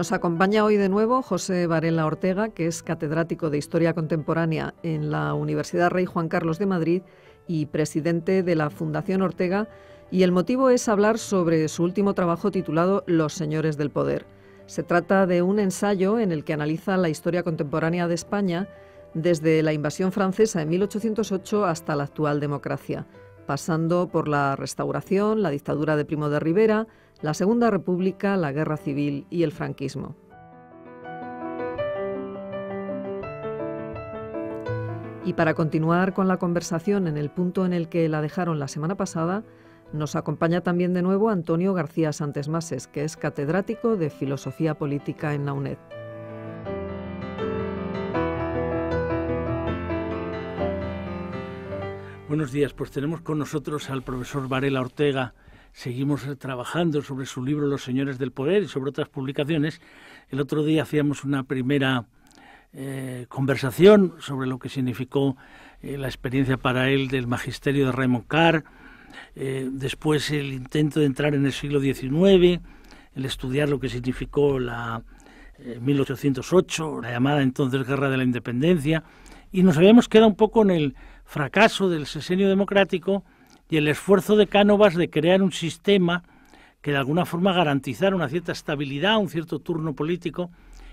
Nos acompaña hoy de nuevo José Varela Ortega, que es catedrático de Historia Contemporánea en la Universidad Rey Juan Carlos de Madrid y presidente de la Fundación Ortega, y el motivo es hablar sobre su último trabajo titulado Los señores del poder. Se trata de un ensayo en el que analiza la historia contemporánea de España desde la invasión francesa en 1808 hasta la actual democracia, pasando por la Restauración, la dictadura de Primo de Rivera, la Segunda República, la Guerra Civil y el franquismo. Y para continuar con la conversación en el punto en el que la dejaron la semana pasada, nos acompaña también de nuevo Antonio García Santesmases, que es catedrático de Filosofía Política en la UNED. Buenos días, pues tenemos con nosotros al profesor Varela Ortega. Seguimos trabajando sobre su libro Los señores del poder y sobre otras publicaciones. El otro día hacíamos una primera conversación sobre lo que significó la experiencia para él del magisterio de Raymond Carr, después el intento de entrar en el siglo XIX, el estudiar lo que significó la 1808, la llamada entonces Guerra de la Independencia, y nos habíamos quedado un poco en el fracaso del sexenio democrático y el esfuerzo de Cánovas de crear un sistema que de alguna forma garantizara una cierta estabilidad, un cierto turno político,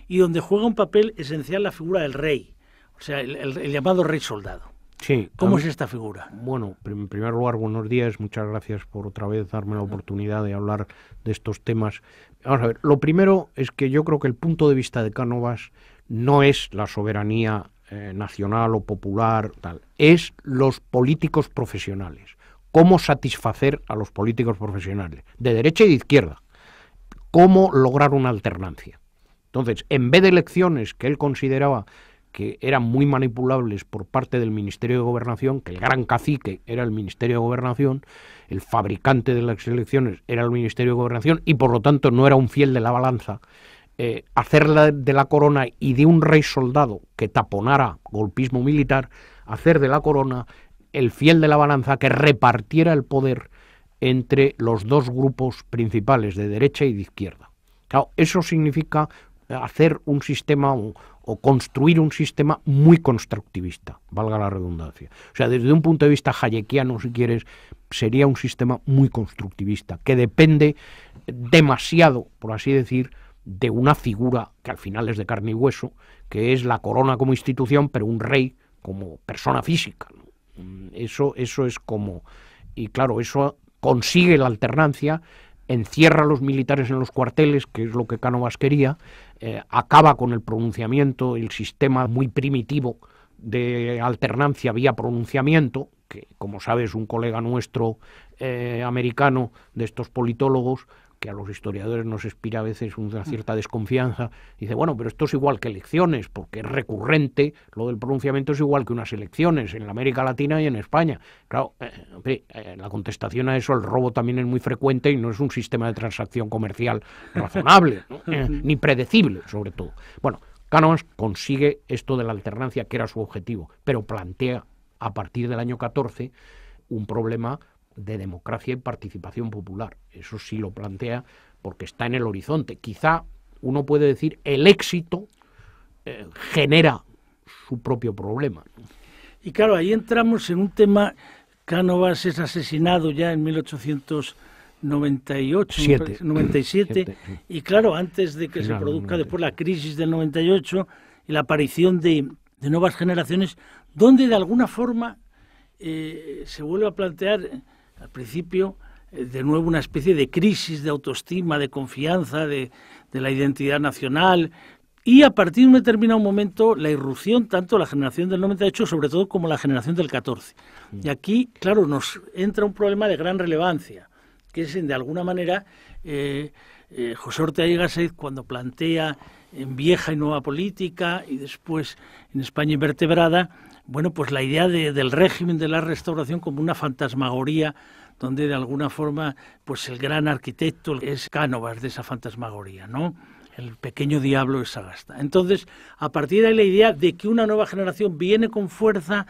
y donde juega un papel esencial la figura del rey, o sea, el llamado rey soldado. Sí. ¿Cómo es esta figura? Bueno, en primer lugar, buenos días, muchas gracias por otra vez darme la oportunidad de hablar de estos temas. Vamos a ver, lo primero es que yo creo que el punto de vista de Cánovas no es la soberanía nacional o popular, tal, es los políticos profesionales. Cómo satisfacer a los políticos profesionales, de derecha y de izquierda. Cómo lograr una alternancia. Entonces, en vez de elecciones que él consideraba que eran muy manipulables por parte del Ministerio de Gobernación, que el gran cacique era el Ministerio de Gobernación, el fabricante de las elecciones era el Ministerio de Gobernación y por lo tanto no era un fiel de la balanza, hacer de la corona y de un rey soldado que taponara golpismo militar, hacer de la corona el fiel de la balanza que repartiera el poder entre los dos grupos principales de derecha y de izquierda. Claro, eso significa hacer un sistema o construir un sistema muy constructivista, valga la redundancia. O sea, desde un punto de vista hayekiano, si quieres, sería un sistema muy constructivista, que depende demasiado, por así decir, de una figura que al final es de carne y hueso, que es la corona como institución, pero un rey como persona física, ¿no? Eso es como... Y claro, eso consigue la alternancia, encierra a los militares en los cuarteles, que es lo que Cánovas quería, acaba con el pronunciamiento, el sistema muy primitivo de alternancia vía pronunciamiento, que como sabes un colega nuestro americano de estos politólogos, que a los historiadores nos inspira a veces una cierta desconfianza, dice, bueno, pero esto es igual que elecciones, porque es recurrente, lo del pronunciamiento es igual que unas elecciones en la América Latina y en España. Claro, la contestación a eso, el robo también es muy frecuente y no es un sistema de transacción comercial razonable, ¿no? Ni predecible, sobre todo. Bueno, Cánovas consigue esto de la alternancia, que era su objetivo, pero plantea, a partir del año 14, un problema de democracia y participación popular. Eso sí lo plantea porque está en el horizonte. Quizá uno puede decir el éxito genera su propio problema. Y claro, ahí entramos en un tema. Cánovas es asesinado ya en 1897, y claro, antes de que se produzca después la crisis del 98 y la aparición de nuevas generaciones, donde de alguna forma se vuelve a plantear al principio, de nuevo, una especie de crisis de autoestima, de confianza, de la identidad nacional, y a partir de un determinado momento la irrupción, tanto la generación del 98, sobre todo, como la generación del 14. Y aquí, claro, nos entra un problema de gran relevancia, que es, de alguna manera, José Ortega y Gasset, cuando plantea en Vieja y Nueva Política, y después en España Invertebrada, bueno, pues la idea del régimen de la Restauración como una fantasmagoría, donde de alguna forma pues el gran arquitecto es Cánovas de esa fantasmagoría, ¿no? El pequeño diablo es Sagasta. Entonces, a partir de ahí la idea de que una nueva generación viene con fuerza,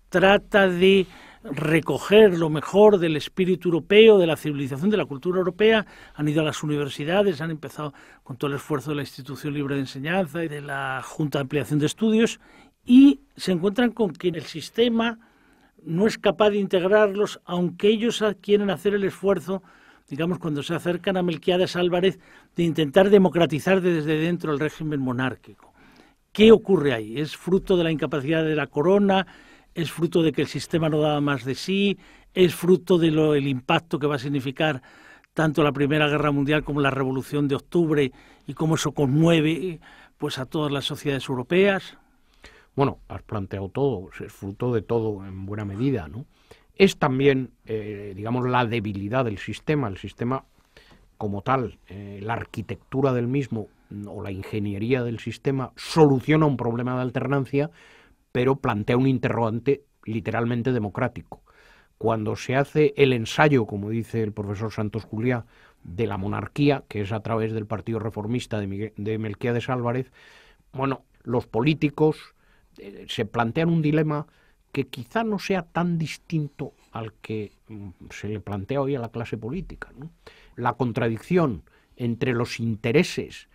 trata de recoger lo mejor del espíritu europeo, de la civilización, de la cultura europea. Han ido a las universidades, han empezado con todo el esfuerzo de la Institución Libre de Enseñanza y de la Junta de Ampliación de Estudios, y se encuentran con que el sistema no es capaz de integrarlos, aunque ellos quieren hacer el esfuerzo, digamos, cuando se acercan a Melquiades Álvarez, de intentar democratizar desde dentro el régimen monárquico. ¿Qué ocurre ahí? ¿Es fruto de la incapacidad de la corona? ¿Es fruto de que el sistema no daba más de sí? ¿Es fruto del impacto que va a significar tanto la Primera Guerra Mundial como la Revolución de Octubre y cómo eso conmueve pues a todas las sociedades europeas? Bueno, has planteado todo, es fruto de todo en buena medida, ¿no? Es también, digamos, la debilidad del sistema. El sistema como tal, la arquitectura del mismo o la ingeniería del sistema soluciona un problema de alternancia, pero plantea un interrogante literalmente democrático. Cuando se hace el ensayo, como dice el profesor Santos Juliá, de la monarquía, que es a través del Partido Reformista de Melquiades Álvarez, bueno, los políticos se plantean un dilema que quizá no sea tan distinto al que se le plantea hoy a la clase política, ¿no? La contradicción entre los intereses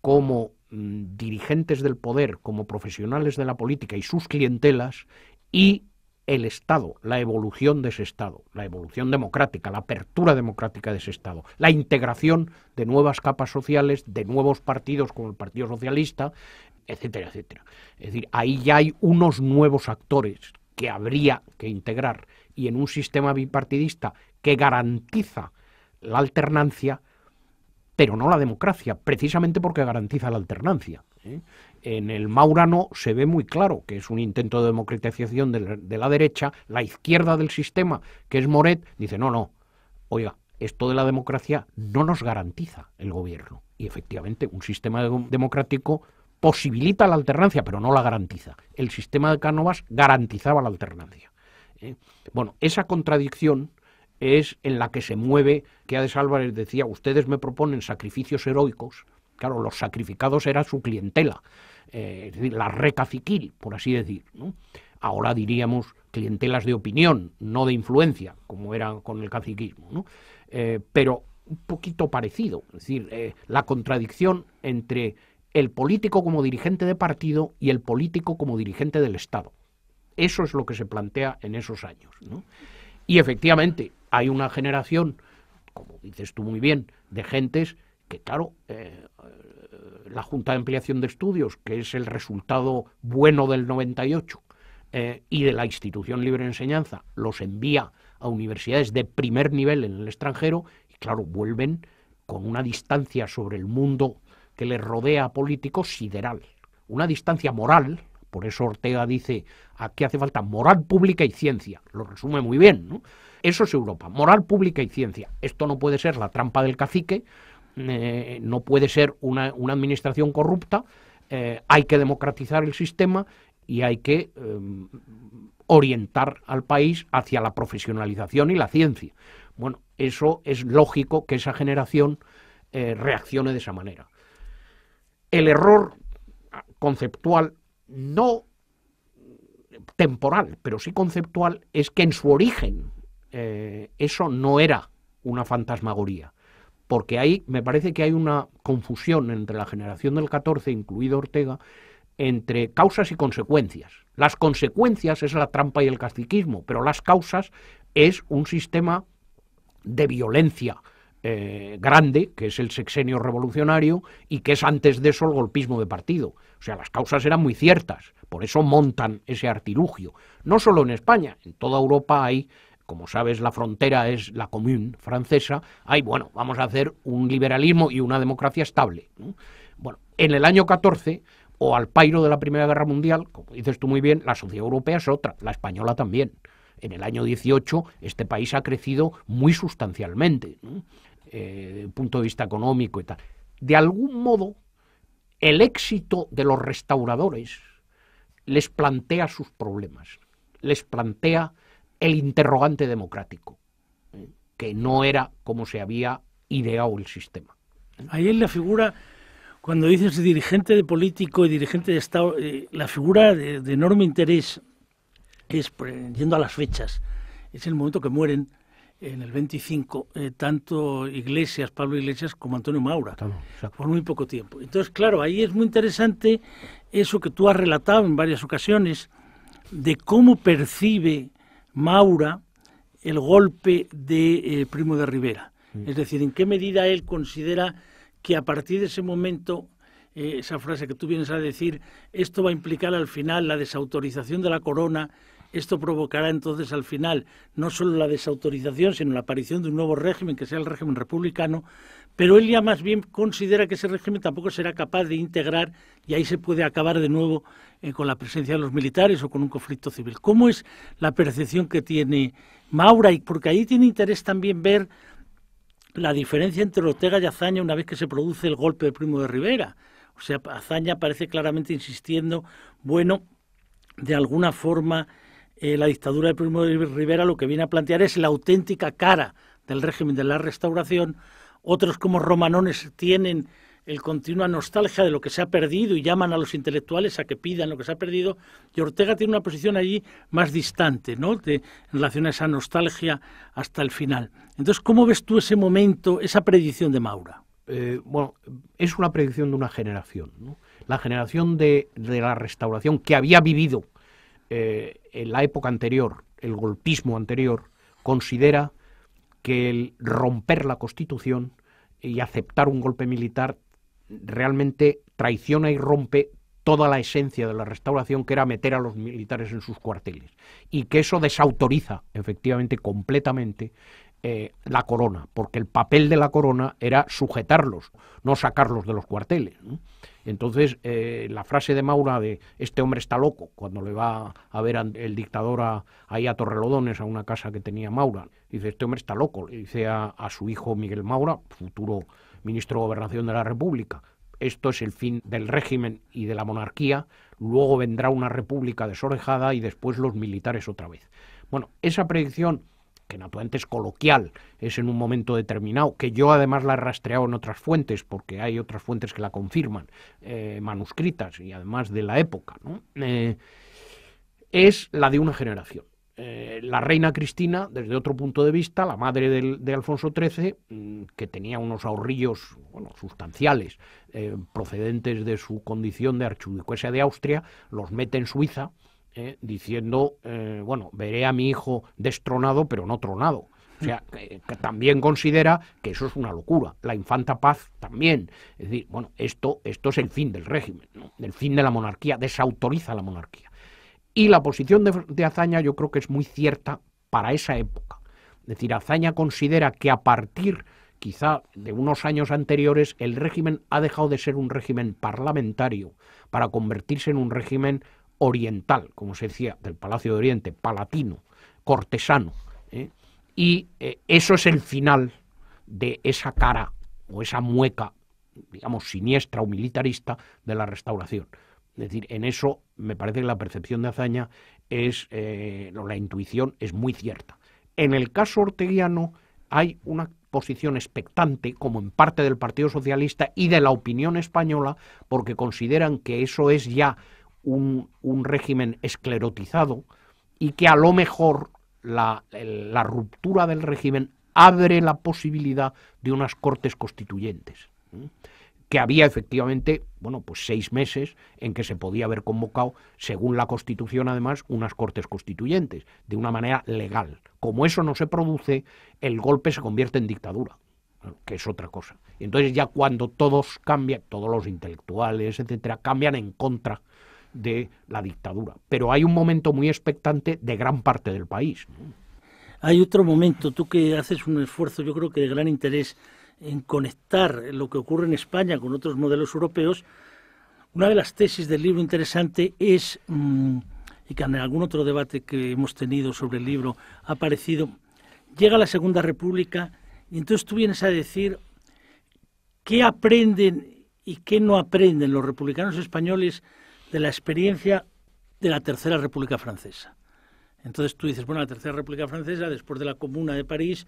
como dirigentes del poder, como profesionales de la política y sus clientelas, y el Estado, la evolución de ese Estado, la evolución democrática, la apertura democrática de ese Estado, la integración de nuevas capas sociales, de nuevos partidos como el Partido Socialista, etcétera, etcétera. Es decir, ahí ya hay unos nuevos actores que habría que integrar, y en un sistema bipartidista que garantiza la alternancia, pero no la democracia, precisamente porque garantiza la alternancia, ¿eh? En el Maurano se ve muy claro que es un intento de democratización de la derecha. La izquierda del sistema, que es Moret, dice no, oiga, esto de la democracia no nos garantiza el gobierno. Y efectivamente un sistema democrático posibilita la alternancia, pero no la garantiza. El sistema de Cánovas garantizaba la alternancia. Bueno, esa contradicción es en la que se mueve, que Melquiades Álvarez decía, ustedes me proponen sacrificios heroicos. Claro, los sacrificados era su clientela, es decir, la res caciquil, por así decir, ¿no? Ahora diríamos clientelas de opinión, no de influencia, como era con el caciquismo, ¿no? Pero un poquito parecido, es decir, la contradicción entre el político como dirigente de partido y el político como dirigente del Estado. Eso es lo que se plantea en esos años, ¿no? Y efectivamente hay una generación, como dices tú muy bien, de gentes que, claro, la Junta de Ampliación de Estudios, que es el resultado bueno del 98, y de la Institución Libre de Enseñanza, los envía a universidades de primer nivel en el extranjero, y claro, vuelven con una distancia sobre el mundo que les rodea político sideral, una distancia moral. Por eso Ortega dice, aquí hace falta moral pública y ciencia. Lo resume muy bien, ¿no? Eso es Europa, moral pública y ciencia. Esto no puede ser la trampa del cacique, no puede ser una administración corrupta, hay que democratizar el sistema y hay que orientar al país hacia la profesionalización y la ciencia. Bueno, eso es lógico que esa generación reaccione de esa manera. El error conceptual, no temporal, pero sí conceptual, es que en su origen eso no era una fantasmagoría, porque ahí me parece que hay una confusión entre la generación del 14, incluido Ortega, entre causas y consecuencias. Las consecuencias es la trampa y el caciquismo, pero las causas es un sistema de violencia grande, que es el sexenio revolucionario, y que es antes de eso el golpismo de partido. O sea, las causas eran muy ciertas, por eso montan ese artilugio. No solo en España, en toda Europa hay, como sabes, la frontera es la Commune francesa, hay, bueno, vamos a hacer un liberalismo y una democracia estable, ¿no? Bueno, en el año 14, o al pairo de la Primera Guerra Mundial, como dices tú muy bien, la sociedad europea es otra, la española también. En el año 18 este país ha crecido muy sustancialmente, ¿no? Desde un punto de vista económico y tal. De algún modo, el éxito de los restauradores les plantea sus problemas, les plantea el interrogante democrático, que no era como se había ideado el sistema. Ahí en la figura, cuando dices dirigente de político y dirigente de Estado, la figura de enorme interés es, yendo a las fechas, es el momento que mueren en el 25, tanto Iglesias, Pablo Iglesias, como Antonio Maura, por muy poco tiempo. Entonces, claro, ahí es muy interesante eso que tú has relatado en varias ocasiones, de cómo percibe Maura el golpe de Primo de Rivera. Es decir, en qué medida él considera que a partir de ese momento, esa frase que tú vienes a decir, esto va a implicar al final la desautorización de la corona. Esto provocará entonces al final no solo la desautorización, sino la aparición de un nuevo régimen, que sea el régimen republicano, pero él ya más bien considera que ese régimen tampoco será capaz de integrar, y ahí se puede acabar de nuevo con la presencia de los militares o con un conflicto civil. ¿Cómo es la percepción que tiene Maura? Y porque ahí tiene interés también ver la diferencia entre Ortega y Azaña una vez que se produce el golpe de Primo de Rivera. O sea, Azaña parece claramente insistiendo, bueno, de alguna forma la dictadura de Primo de Rivera lo que viene a plantear es la auténtica cara del régimen de la Restauración. Otros, como Romanones, tienen el continua nostalgia de lo que se ha perdido y llaman a los intelectuales a que pidan lo que se ha perdido, y Ortega tiene una posición allí más distante, ¿no?, en relación a esa nostalgia hasta el final. Entonces, ¿cómo ves tú ese momento, esa predicción de Maura? Bueno, es una predicción de una generación, ¿no? La generación de la Restauración, que había vivido en la época anterior, el golpismo anterior, considera que el romper la Constitución y aceptar un golpe militar realmente traiciona y rompe toda la esencia de la Restauración, que era meter a los militares en sus cuarteles, y que eso desautoriza efectivamente completamente la corona, porque el papel de la corona era sujetarlos, no sacarlos de los cuarteles, ¿no? Entonces, la frase de Maura de este hombre está loco, cuando le va a ver el dictador ahí a Torrelodones, a una casa que tenía Maura, dice, este hombre está loco, le dice a su hijo Miguel Maura, futuro ministro de Gobernación de la República, esto es el fin del régimen y de la monarquía, luego vendrá una república desorejada y después los militares otra vez. Bueno, esa predicción, que naturalmente es coloquial, es en un momento determinado, que yo además la he rastreado en otras fuentes, porque hay otras fuentes que la confirman, manuscritas y además de la época, ¿no? Es la de una generación. La reina Cristina, desde otro punto de vista, la madre de Alfonso XIII, que tenía unos ahorrillos, bueno, sustanciales, procedentes de su condición de archiduquesa de Austria, los mete en Suiza, diciendo, bueno, veré a mi hijo destronado, pero no tronado. O sea, que también considera que eso es una locura. La infanta Paz también. Es decir, bueno, esto es el fin del régimen, ¿no?, el fin de la monarquía, desautoriza la monarquía. Y la posición de Azaña yo creo que es muy cierta para esa época. Es decir, Azaña considera que a partir quizá de unos años anteriores el régimen ha dejado de ser un régimen parlamentario para convertirse en un régimen oriental, como se decía, del Palacio de Oriente, palatino, cortesano. Y eso es el final de esa cara o esa mueca, digamos, siniestra o militarista de la Restauración. Es decir, en eso me parece que la percepción de Azaña es, la intuición es muy cierta. En el caso orteguiano hay una posición expectante, como en parte del Partido Socialista y de la opinión española, porque consideran que eso es ya un régimen esclerotizado y que a lo mejor la ruptura del régimen abre la posibilidad de unas cortes constituyentes, que había efectivamente, bueno, pues 6 meses en que se podía haber convocado, según la Constitución además, unas cortes constituyentes, de una manera legal. Como eso no se produce, el golpe se convierte en dictadura, que es otra cosa. Y entonces ya cuando todos cambian, todos los intelectuales, etcétera, cambian en contra de la dictadura. Pero hay un momento muy expectante de gran parte del país, ¿no? Hay otro momento, tú que haces un esfuerzo, yo creo que de gran interés, en conectar lo que ocurre en España con otros modelos europeos. Una de las tesis del libro interesante es, y que en algún otro debate que hemos tenido sobre el libro ha aparecido, llega la Segunda República y entonces tú vienes a decir qué aprenden y qué no aprenden los republicanos españoles de la experiencia de la Tercera República Francesa. Entonces tú dices, bueno, la Tercera República Francesa, después de la Comuna de París,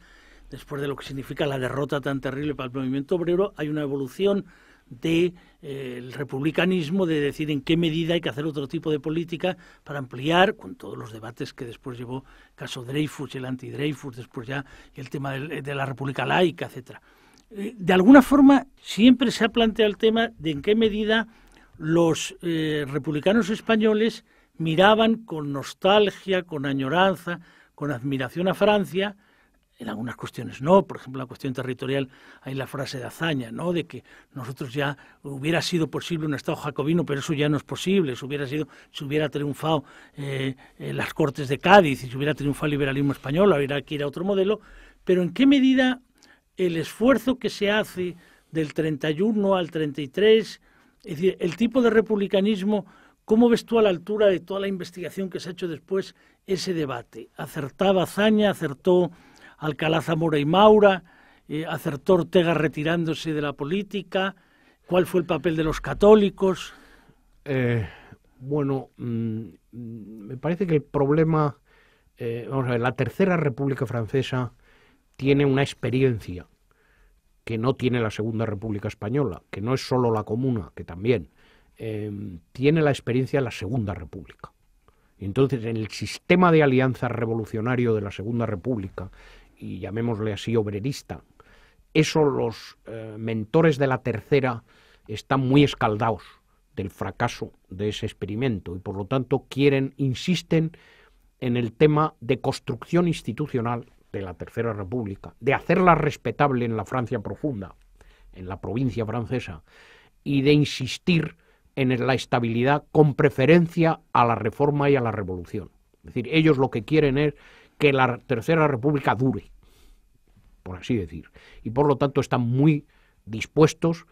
después de lo que significa la derrota tan terrible para el movimiento obrero, hay una evolución del republicanismo, de decir en qué medida hay que hacer otro tipo de política para ampliar, con todos los debates que después llevó el caso Dreyfus y el anti-Dreyfus, después ya el tema de la república laica, etcétera. De alguna forma siempre se ha planteado el tema de en qué medida los republicanos españoles miraban con nostalgia, con añoranza, con admiración a Francia. En algunas cuestiones no, por ejemplo, la cuestión territorial, hay la frase de Azaña, ¿no?, de que nosotros ya hubiera sido posible un Estado jacobino, pero eso ya no es posible, si hubiera triunfado las Cortes de Cádiz y si hubiera triunfado el liberalismo español, habría que ir a otro modelo, pero ¿en qué medida el esfuerzo que se hace del 31 al 33, es decir, el tipo de republicanismo, cómo ves tú a la altura de toda la investigación que se ha hecho después ese debate? ¿Acertaba Azaña, acertó Alcalá Zamora y Maura, acertó Ortega retirándose de la política? ¿Cuál fue el papel de los católicos? Bueno, me parece que el problema, vamos a ver, la Tercera República Francesa tiene una experiencia que no tiene la Segunda República Española, que no es solo la Comuna, que también tiene la experiencia de la Segunda República. Entonces, en el sistema de alianza revolucionario de la Segunda República, y llamémosle así obrerista, eso los mentores de la Tercera están muy escaldados del fracaso de ese experimento y por lo tanto insisten en el tema de construcción institucional de la Tercera República, de hacerla respetable en la Francia profunda, en la provincia francesa, y de insistir en la estabilidad con preferencia a la reforma y a la revolución. Es decir, ellos lo que quieren es que la Tercera República dure, por así decir, y por lo tanto están muy dispuestos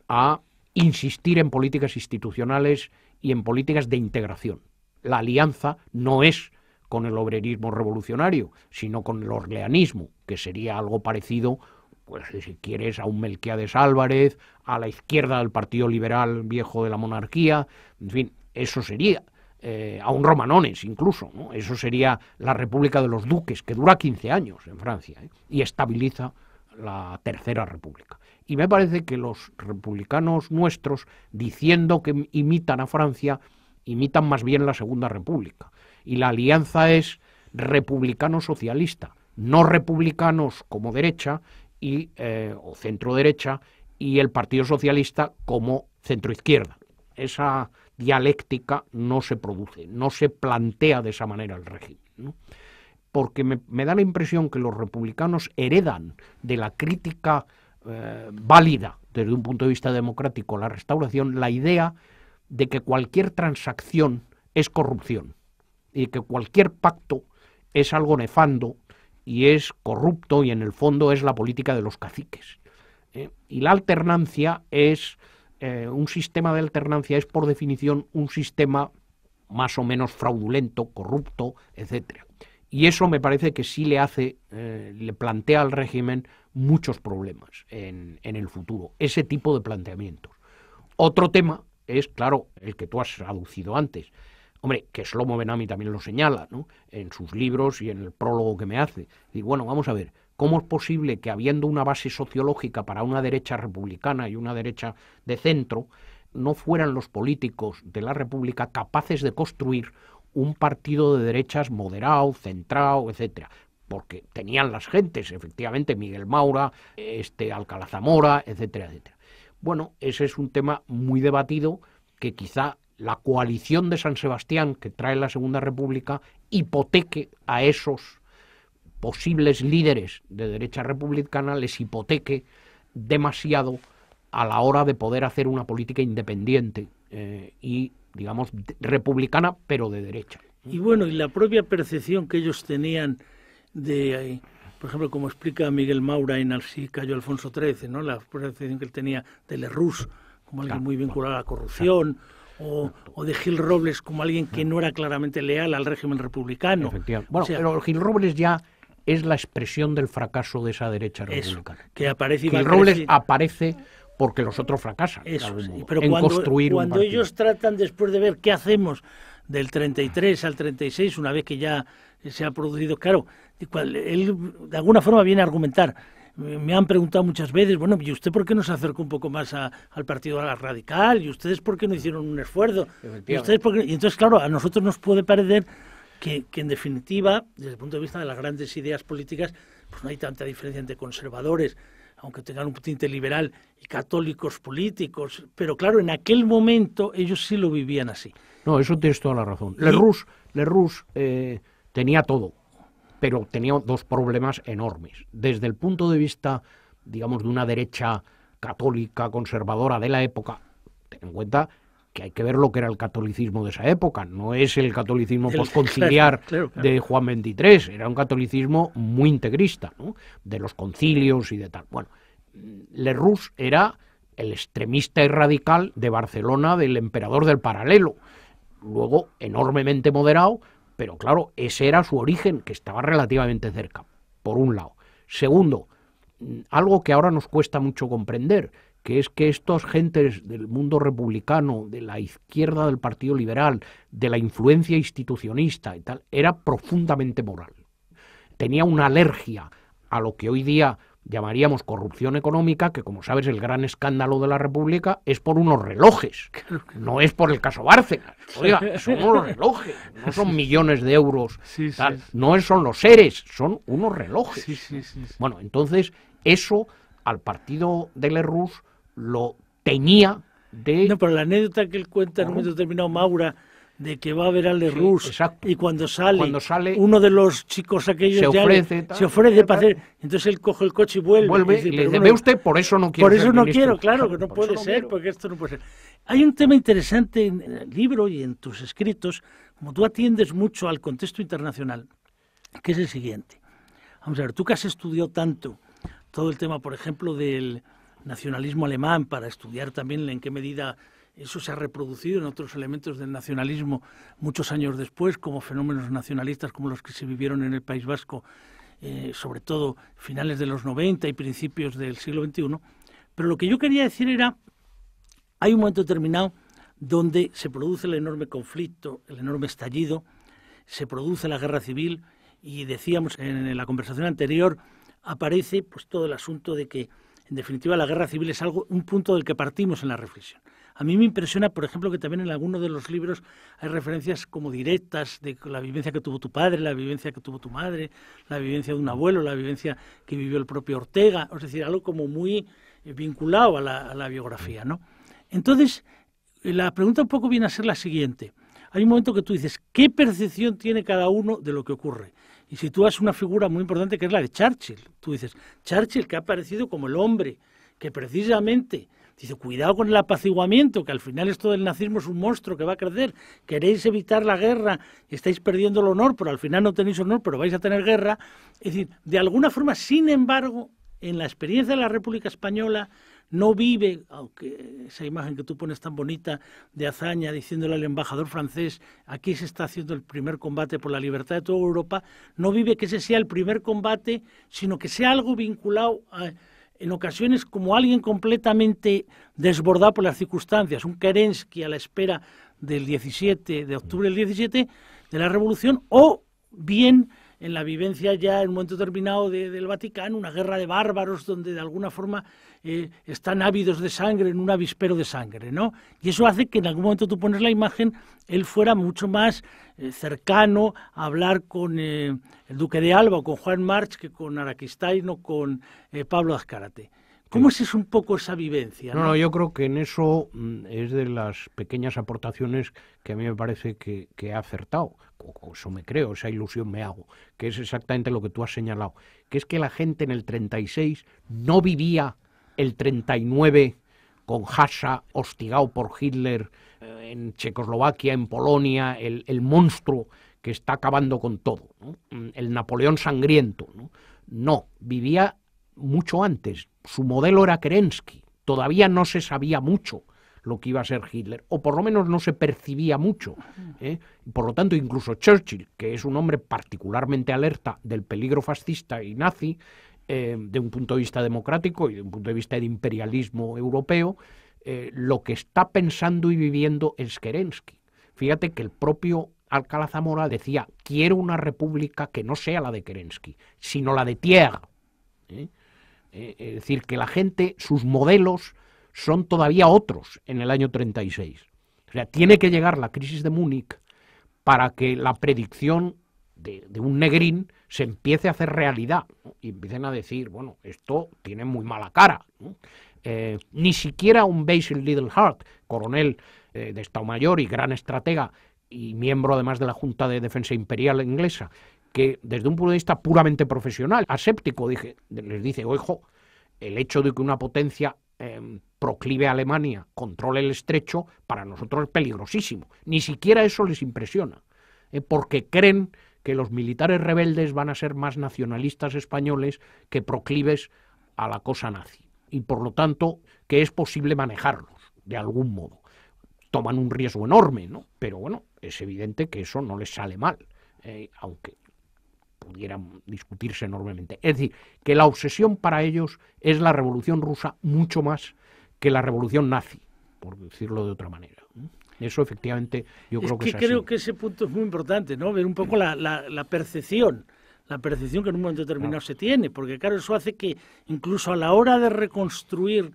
a insistir en políticas institucionales y en políticas de integración. La alianza no es con el obrerismo revolucionario, sino con el orleanismo, que sería algo parecido, pues si quieres, a un Melquiades Álvarez, a la izquierda del Partido Liberal viejo de la monarquía, en fin, eso sería, a un Romanones incluso, ¿no? Eso sería la República de los Duques, que dura 15 años en Francia, y estabiliza la Tercera República. Y me parece que los republicanos nuestros, diciendo que imitan a Francia, imitan más bien la Segunda República. Y la alianza es republicano-socialista, no republicanos como derecha o centro-derecha y el Partido Socialista como centro-izquierda. Esa dialéctica no se produce, no se plantea de esa manera el régimen, ¿no? Porque me da la impresión que los republicanos heredan de la crítica válida desde un punto de vista democrático a la Restauración la idea de que cualquier transacción es corrupción y que cualquier pacto es algo nefando y es corrupto y en el fondo es la política de los caciques. Y la alternancia es, un sistema de alternancia es por definición un sistema más o menos fraudulento, corrupto, etcétera. Y eso me parece que sí le plantea al régimen muchos problemas en el futuro, ese tipo de planteamientos. Otro tema es, claro, el que tú has aducido antes. Hombre, que Shlomo Ben-Ami también lo señala, ¿no?, en sus libros y en el prólogo que me hace. Y bueno, vamos a ver, ¿cómo es posible que habiendo una base sociológica para una derecha republicana y una derecha de centro, no fueran los políticos de la República capaces de construir un partido de derechas moderado, centrado, etcétera? Porque tenían las gentes, efectivamente, Miguel Maura, Alcalá Zamora, etcétera, etcétera. Bueno, ese es un tema muy debatido que quizá la coalición de San Sebastián que trae la Segunda República hipoteque a esos posibles líderes de derecha republicana, les hipoteque demasiado a la hora de poder hacer una política independiente y, digamos, republicana, pero de derecha. Y bueno, y la propia percepción que ellos tenían de, por ejemplo, como explica Miguel Maura en Así cayó Alfonso XIII, ¿no?, la percepción que él tenía de Lerroux como alguien muy vinculado a la corrupción, o de Gil Robles como alguien que no era claramente leal al régimen republicano. Efectivamente. Bueno, pero Gil Robles ya es la expresión del fracaso de esa derecha republicana. Eso, que aparece Gil Robles aparece porque los otros fracasan. Eso, sí, pero cuando ellos tratan, después de ver qué hacemos del 33 al 36, una vez que ya se ha producido, claro, él de alguna forma viene a argumentar, me han preguntado muchas veces, bueno, ¿y usted por qué no se acercó un poco más al Partido Radical? ¿Y ustedes por qué no hicieron un esfuerzo? ¿Y ustedes por qué? Y entonces, claro, a nosotros nos puede parecer que en definitiva, desde el punto de vista de las grandes ideas políticas, pues no hay tanta diferencia entre conservadores, aunque tengan un tinte liberal, y católicos políticos, pero claro, en aquel momento ellos sí lo vivían así. No, eso tienes toda la razón. Lerroux tenía todo, pero tenía dos problemas enormes. Desde el punto de vista, digamos, de una derecha católica, conservadora de la época, ten en cuenta que hay que ver lo que era el catolicismo de esa época. No es el catolicismo posconciliar claro. de Juan XXIII, era un catolicismo muy integrista, ¿no? De los concilios y de tal. Bueno, Lerroux era el extremista y radical de Barcelona del emperador del paralelo. Luego, enormemente moderado, pero claro, ese era su origen, que estaba relativamente cerca, por un lado. Segundo, algo que ahora nos cuesta mucho comprender, que es que estos gentes del mundo republicano, de la izquierda del Partido Liberal, de la influencia institucionista y tal, era profundamente moral. Tenía una alergia a lo que hoy día llamaríamos corrupción económica, que como sabes el gran escándalo de la República es por unos relojes, no es por el caso Bárcenas. Oiga, son unos relojes, no son millones de euros, tal. No son los seres, son unos relojes. Bueno, entonces eso al partido de Lerroux lo tenía de... No, pero la anécdota que él cuenta en un momento determinado, Maura, de que va a ver a Lerroux y cuando sale uno de los chicos aquellos se ofrece para hacer, entonces él coge el coche y vuelve y le dice, ve usted, por eso no quiero por eso no quiero, claro, que no puede ser, porque esto no puede ser. Hay un tema interesante en el libro y en tus escritos, como tú atiendes mucho al contexto internacional, que es el siguiente. Vamos a ver, tú que has estudiado tanto todo el tema, por ejemplo, del nacionalismo alemán, para estudiar también en qué medida eso se ha reproducido en otros elementos del nacionalismo muchos años después, como fenómenos nacionalistas como los que se vivieron en el País Vasco, sobre todo finales de los 90 y principios del siglo XXI. Pero lo que yo quería decir era, hay un momento determinado donde se produce el enorme conflicto, el enorme estallido, se produce la guerra civil y decíamos en la conversación anterior, aparece pues todo el asunto de que en definitiva la guerra civil es un punto del que partimos en la reflexión. A mí me impresiona, por ejemplo, que también en algunos de los libros hay referencias como directas de la vivencia que tuvo tu padre, la vivencia que tuvo tu madre, la vivencia de un abuelo, la vivencia que vivió el propio Ortega, es decir, algo como muy vinculado a la biografía, ¿no? Entonces, la pregunta un poco viene a ser la siguiente. Hay un momento que tú dices, ¿qué percepción tiene cada uno de lo que ocurre? Y sitúas una figura muy importante que es la de Churchill. Tú dices, Churchill, que ha aparecido como el hombre que precisamente dice, cuidado con el apaciguamiento, que al final esto del nazismo es un monstruo que va a crecer, queréis evitar la guerra, estáis perdiendo el honor, pero al final no tenéis honor, pero vais a tener guerra. Es decir, de alguna forma, sin embargo, en la experiencia de la República Española no vive, aunque esa imagen que tú pones tan bonita de hazaña diciéndole al embajador francés, aquí se está haciendo el primer combate por la libertad de toda Europa, no vive que ese sea el primer combate, sino que sea algo vinculado en ocasiones como alguien completamente desbordado por las circunstancias, un Kerensky a la espera del 17, de octubre del 17, de la Revolución, o bien en la vivencia ya en un momento determinado del Vaticano, una guerra de bárbaros donde de alguna forma están ávidos de sangre en un avispero de sangre, ¿no? Y eso hace que en algún momento tú pones la imagen, él fuera mucho más cercano a hablar con el Duque de Alba o con Juan March que con Araquistáin o con Pablo Azcárate. ¿Cómo es un poco esa vivencia? No, yo creo que en eso es de las pequeñas aportaciones que a mí me parece que ha acertado, o eso me creo, esa ilusión me hago, que es exactamente lo que tú has señalado, que es que la gente en el 36 no vivía el 39 con Hasa hostigado por Hitler en Checoslovaquia, en Polonia, el monstruo que está acabando con todo, ¿no? El Napoleón sangriento, ¿no? No, vivía mucho antes. Su modelo era Kerensky. Todavía no se sabía mucho lo que iba a ser Hitler, o por lo menos no se percibía mucho. Por lo tanto, incluso Churchill, que es un hombre particularmente alerta del peligro fascista y nazi, de un punto de vista democrático y de un punto de vista de imperialismo europeo, lo que está pensando y viviendo es Kerensky. Fíjate que el propio Alcalá Zamora decía, quiero una república que no sea la de Kerensky, sino la de Thiers. Es decir, que la gente, sus modelos son todavía otros en el año 36. O sea, tiene que llegar la crisis de Múnich para que la predicción de un Negrín se empiece a hacer realidad, ¿no? Y empiecen a decir, bueno, esto tiene muy mala cara, ¿no? Ni siquiera un Basil Liddell Hart, coronel de Estado Mayor y gran estratega y miembro además de la Junta de Defensa Imperial inglesa, que desde un punto de vista puramente profesional, aséptico, les dice, ojo, el hecho de que una potencia proclive a Alemania controle el estrecho, para nosotros es peligrosísimo. Ni siquiera eso les impresiona, porque creen que los militares rebeldes van a ser más nacionalistas españoles que proclives a la cosa nazi. Y por lo tanto, que es posible manejarlos de algún modo. Toman un riesgo enorme, ¿no? Pero bueno, es evidente que eso no les sale mal, aunque pudieran discutirse enormemente. Es decir, que la obsesión para ellos es la revolución rusa mucho más que la revolución nazi, por decirlo de otra manera. Eso efectivamente yo creo que es así. Creo que ese punto es muy importante, ¿no? Ver un poco la percepción que en un momento determinado se tiene, porque claro, eso hace que incluso a la hora de reconstruir,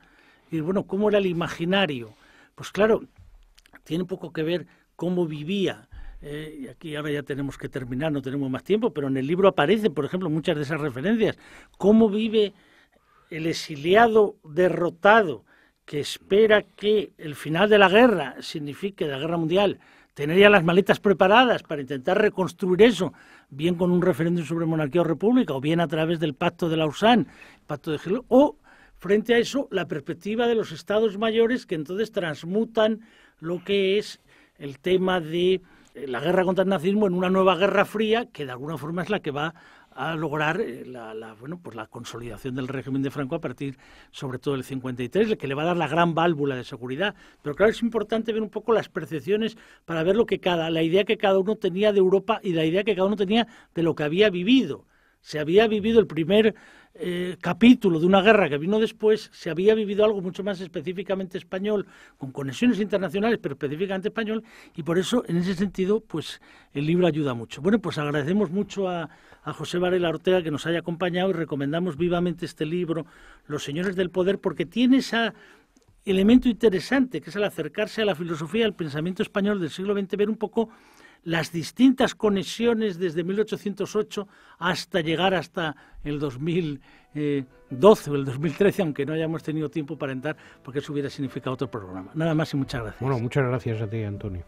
y bueno, cómo era el imaginario, pues claro, tiene un poco que ver cómo vivía. Y aquí ahora ya tenemos que terminar, no tenemos más tiempo, pero en el libro aparecen, por ejemplo, muchas de esas referencias. Cómo vive el exiliado derrotado, que espera que el final de la guerra signifique, de la guerra mundial, tener ya las maletas preparadas para intentar reconstruir eso, bien con un referéndum sobre monarquía o república, o bien a través del Pacto de Lausanne, el Pacto de Gil, o frente a eso, la perspectiva de los estados mayores que entonces transmutan lo que es el tema de la guerra contra el nazismo en una nueva guerra fría, que de alguna forma es la que va a lograr la consolidación del régimen de Franco a partir, sobre todo, del 53, que le va a dar la gran válvula de seguridad. Pero claro, es importante ver un poco las percepciones para ver la idea que cada uno tenía de Europa y la idea que cada uno tenía de lo que había vivido. Se había vivido el primer capítulo de una guerra que vino después, se había vivido algo mucho más específicamente español, con conexiones internacionales, pero específicamente español, y por eso, en ese sentido, pues el libro ayuda mucho. Bueno, pues agradecemos mucho a José Varela Ortega que nos haya acompañado y recomendamos vivamente este libro, Los señores del poder, porque tiene ese elemento interesante, que es al acercarse a la filosofía y al pensamiento español del siglo XX, ver un poco las distintas conexiones desde 1808 hasta llegar hasta el 2012 o el 2013, aunque no hayamos tenido tiempo para entrar, porque eso hubiera significado otro programa. Nada más y muchas gracias. Bueno, muchas gracias a ti, Antonio.